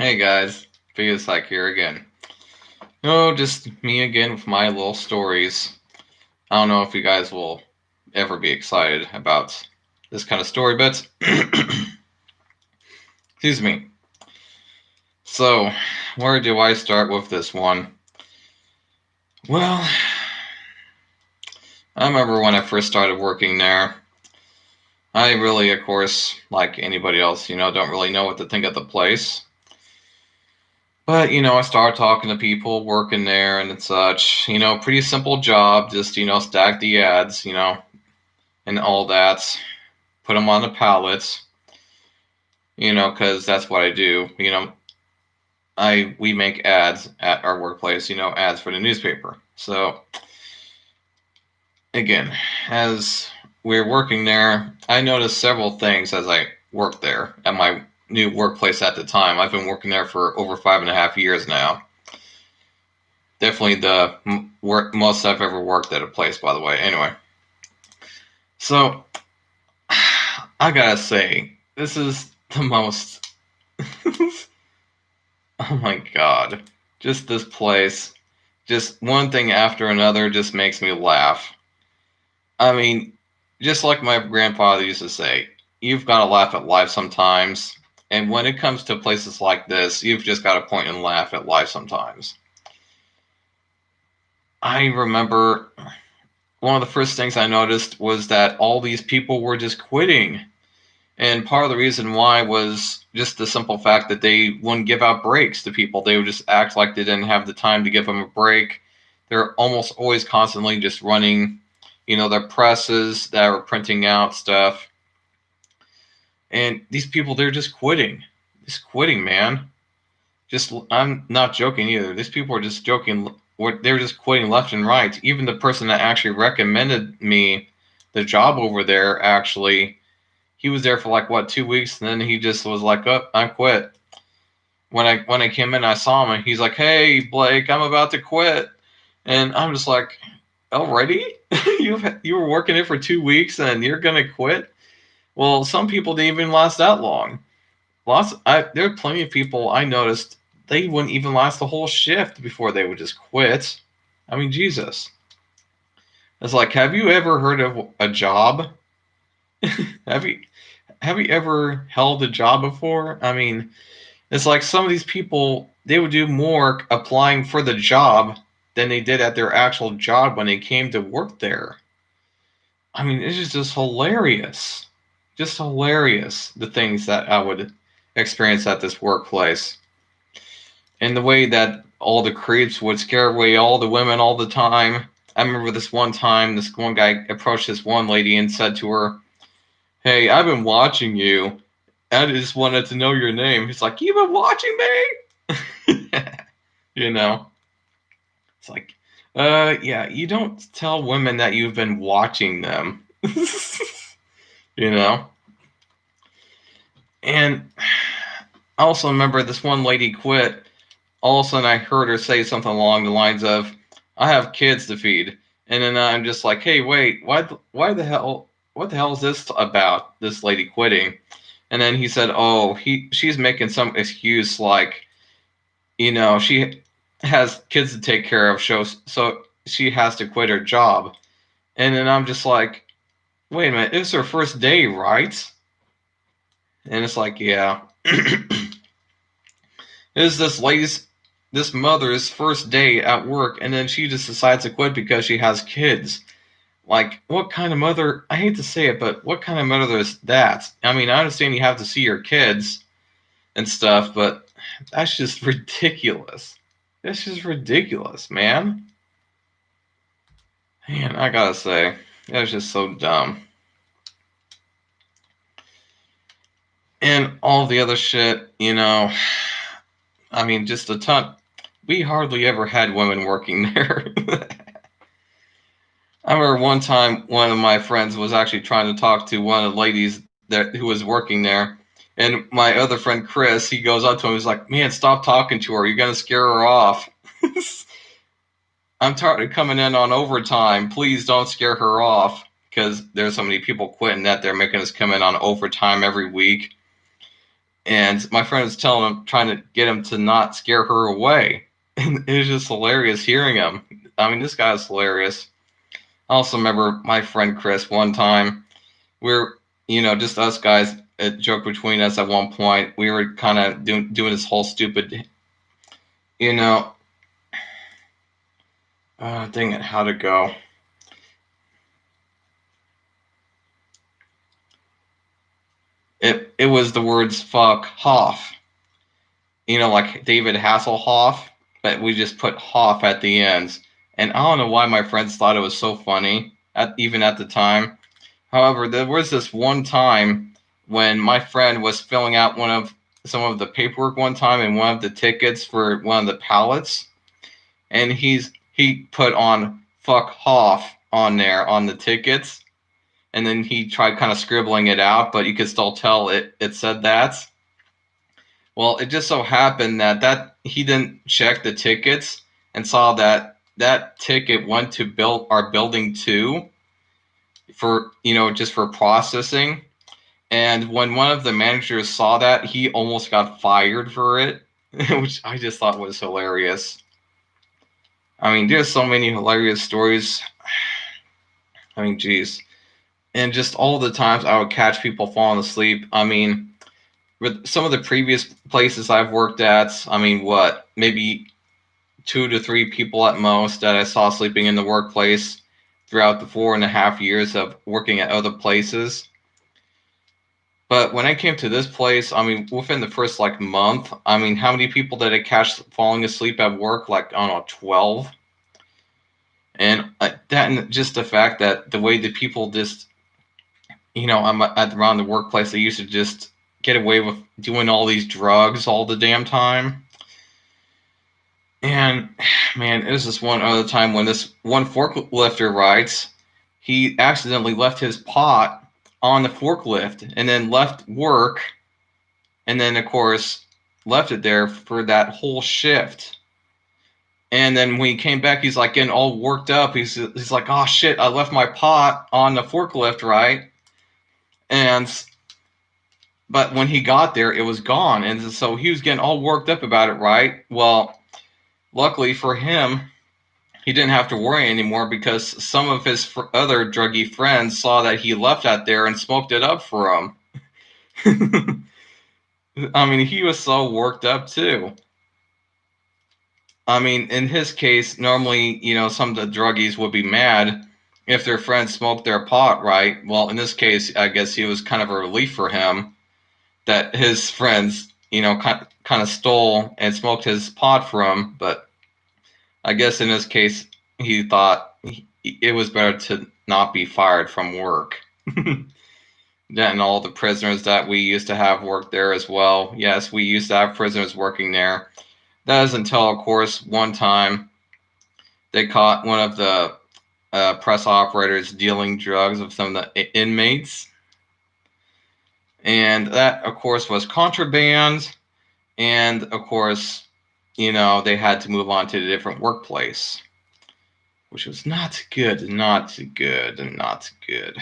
Hey guys, Psych here again. Oh, just me again with my little stories. I don't know if you guys will ever be excited about this kind of story, but excuse me. So, where do I start with this one? Well, I remember when I first started working there. I really, of course, like anybody else, don't really know what to think of the place. But, I started talking to people working there and such. Pretty simple job, just, stack the ads, and all that. Put them on the pallets, because that's what I do. We make ads at our workplace, ads for the newspaper. So, again, as we're working there, I noticed several things as I worked there at my new workplace at the time. I've been working there for over 5.5 years now. Definitely the most I've ever worked at a place, by the way. Anyway, so I gotta say, this is the most. Oh my god. Just this place. Just one thing after another just makes me laugh. I mean, just like my grandfather used to say, you've got to laugh at life sometimes. And when it comes to places like this, you've just got to point and laugh at life sometimes. I remember one of the first things I noticed was that all these people were just quitting. And part of the reason why was just the simple fact that they wouldn't give out breaks to people. They would just act like they didn't have the time to give them a break. They're almost always constantly just running, their presses that were printing out stuff. And these people, they're just quitting. Just quitting, man. I'm not joking either. These people are just joking. They're just quitting left and right. Even the person that actually recommended me the job over there, actually, he was there for like what 2 weeks, and then he just was like, "Oh, I quit." When I came in, I saw him, and he's like, "Hey, Blake, I'm about to quit," and I'm just like, "Already? You were working it for 2 weeks, and you're gonna quit?" Well, some people didn't even last that long. There are plenty of people I noticed they wouldn't even last the whole shift before they would just quit. I mean, Jesus. It's like, have you ever heard of a job? have you have you ever held a job before? I mean, it's like some of these people, they would do more applying for the job than they did at their actual job when they came to work there. I mean, it's just hilarious. Just hilarious, the things that I would experience at this workplace. And the way that all the creeps would scare away all the women all the time. I remember this one time, this one guy approached this one lady and said to her, "Hey, I've been watching you. I just wanted to know your name." He's like, "You've been watching me?" you know, it's like, yeah, you don't tell women that you've been watching them. you know, and I also remember this one lady quit. All of a sudden, I heard her say something along the lines of, "I have kids to feed," and then I'm just like, "Hey, wait, why the hell? What the hell is this about? This lady quitting?" And then he said, "Oh, she's making some excuse like, she has kids to take care of, so she has to quit her job." And then I'm just like, "Wait a minute, it's her first day, right?" And it's like, yeah, is this mother's first day at work, and then she just decides to quit because she has kids. Like, what kind of mother? I hate to say it, but what kind of mother is that? I mean, I understand you have to see your kids and stuff, but that's just ridiculous. That's just ridiculous, man. Man, I gotta say, that's just so dumb. And all the other shit, I mean, just a ton. We hardly ever had women working there. I remember one time one of my friends was actually trying to talk to one of the ladies who was working there, and my other friend Chris, he goes up to him, he's like, "Man, stop talking to her. You're gonna scare her off." I'm tired of coming in on overtime. Please don't scare her off, because there's so many people quitting that they're making us come in on overtime every week. And my friend was telling him, trying to get him to not scare her away. And it was just hilarious hearing him. I mean, this guy is hilarious. I also remember my friend Chris one time. We're, just us guys, a joke between us at one point. We were kind of doing this whole stupid, you know, dang it, how'd it go? It was the words fuck Hoff, like David Hasselhoff, but we just put Hoff at the ends. And I don't know why my friends thought it was so funny, even at the time. However, there was this one time when my friend was filling out some of the paperwork one time and one of the tickets for one of the pallets, and he put on fuck Hoff on there on the tickets, and then he tried kind of scribbling it out, but you could still tell it said that. Well, it just so happened that he didn't check the tickets and saw that ticket went to our building 2 for, just for processing. And when one of the managers saw that, he almost got fired for it, which I just thought was hilarious. I mean, there's so many hilarious stories. I mean, geez. And just all the times I would catch people falling asleep. I mean, with some of the previous places I've worked at, I mean, maybe 2 to 3 people at most that I saw sleeping in the workplace throughout the 4.5 years of working at other places. But when I came to this place, I mean, within the first month, I mean, how many people did I catch falling asleep at work? I don't know, 12. And that, and just the fact that the way the people just, I'm around the workplace, they used to just get away with doing all these drugs all the damn time. And man, it was this one other time when this one forklifter writes, he accidentally left his pot on the forklift and then left work, and then of course left it there for that whole shift. And then when he came back, he's getting all worked up. He's like, oh shit, I left my pot on the forklift, right? But when he got there, it was gone. And so he was getting all worked up about it, right? Well, luckily for him, he didn't have to worry anymore because some of his other druggy friends saw that he left that there and smoked it up for him. I mean, he was so worked up too. I mean, in his case, normally, some of the druggies would be mad if their friends smoked their pot, right? Well, in this case, I guess it was kind of a relief for him that his friends, kind of stole and smoked his pot for him. But I guess in this case, he thought it was better to not be fired from work. That and all the prisoners that we used to have work there as well. Yes, we used to have prisoners working there. That is until, of course, one time they caught one of the press operators dealing drugs with some of the inmates. And that, of course, was contraband. And, of course, they had to move on to a different workplace, which was not good, not good, and not good.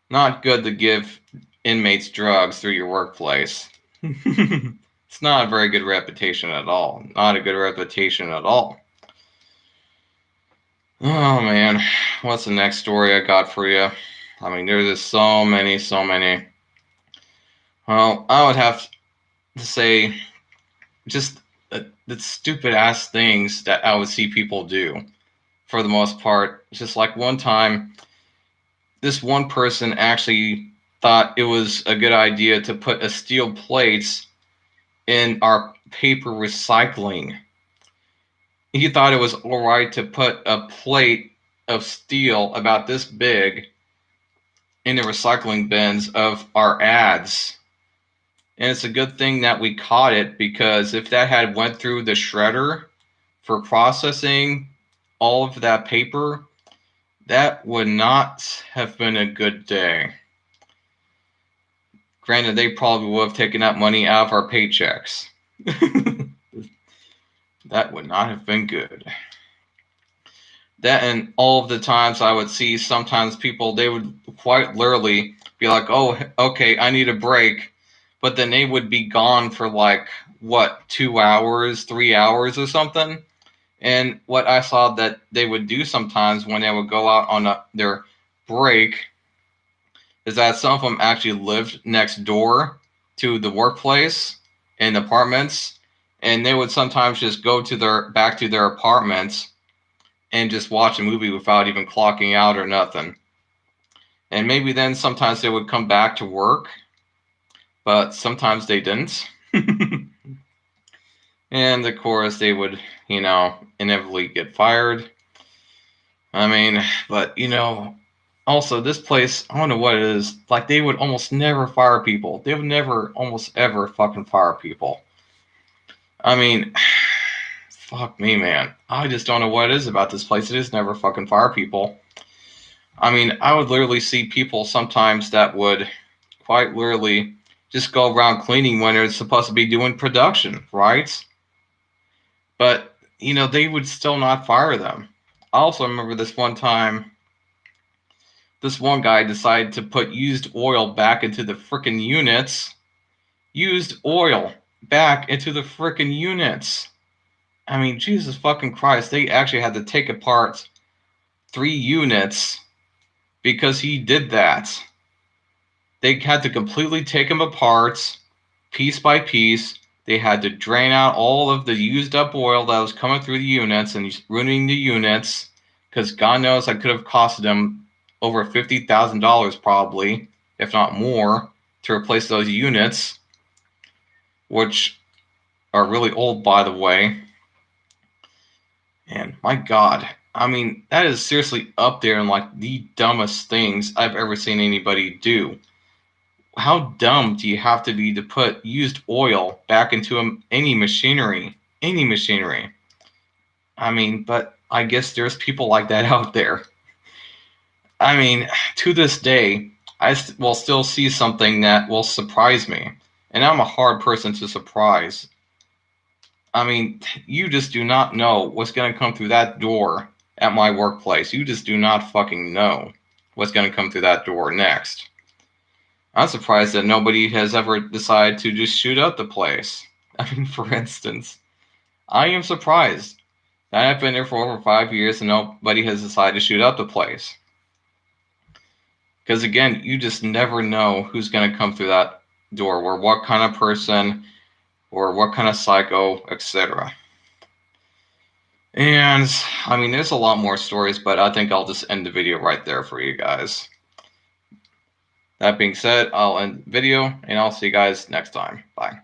Not good to give inmates drugs through your workplace. It's not a very good reputation at all. Not a good reputation at all. Oh, man. What's the next story I got for you? I mean, there's just so many. Well, I would have to say just the stupid-ass things that I would see people do, for the most part. Just like one time, this one person actually thought it was a good idea to put a steel plates in our paper recycling. He thought it was all right to put a plate of steel about this big in the recycling bins of our ads. And it's a good thing that we caught it, because if that had went through the shredder for processing all of that paper, that would not have been a good day. Granted, they probably would have taken that money out of our paychecks. That would not have been good. That, and all of the times I would see, sometimes people, they would quite literally be like, oh, okay, I need a break. but then they would be gone for like, what, 2 hours, 3 hours or something. And what I saw that they would do sometimes when they would go out on their break is that some of them actually lived next door to the workplace in apartments, and they would sometimes just go to back to their apartments and just watch a movie without even clocking out or nothing. And maybe then sometimes they would come back to work, but sometimes they didn't. And of course, they would, inevitably get fired. I mean, but, also this place, I don't know what it is. Like, they would almost never fire people. They would never, almost ever fucking fire people. I mean, fuck me, man. I just don't know what it is about this place. It is never fucking fire people. I mean, I would literally see people sometimes that would quite literally just go around cleaning when they're supposed to be doing production, right? But, they would still not fire them. I also remember this one time, this one guy decided to put used oil back into the frickin' units. Used oil back into the frickin' units. I mean, Jesus fucking Christ, they actually had to take apart 3 units because he did that. They had to completely take them apart, piece by piece. They had to drain out all of the used up oil that was coming through the units and ruining the units, because God knows that could have costed them over $50,000 probably, if not more, to replace those units, which are really old, by the way. And my God, I mean, that is seriously up there in like the dumbest things I've ever seen anybody do. How dumb do you have to be to put used oil back into any machinery? Any machinery. I mean, but I guess there's people like that out there. I mean, to this day, I will still see something that will surprise me. And I'm a hard person to surprise. I mean, you just do not know what's going to come through that door at my workplace. You just do not fucking know what's going to come through that door next. I'm surprised that nobody has ever decided to just shoot up the place. I mean, for instance, I am surprised that I've been there for over 5 years and nobody has decided to shoot up the place. Because again, you just never know who's going to come through that door, or what kind of person, or what kind of psycho, etc. And, I mean, there's a lot more stories, but I think I'll just end the video right there for you guys. That being said, I'll end the video, and I'll see you guys next time. Bye.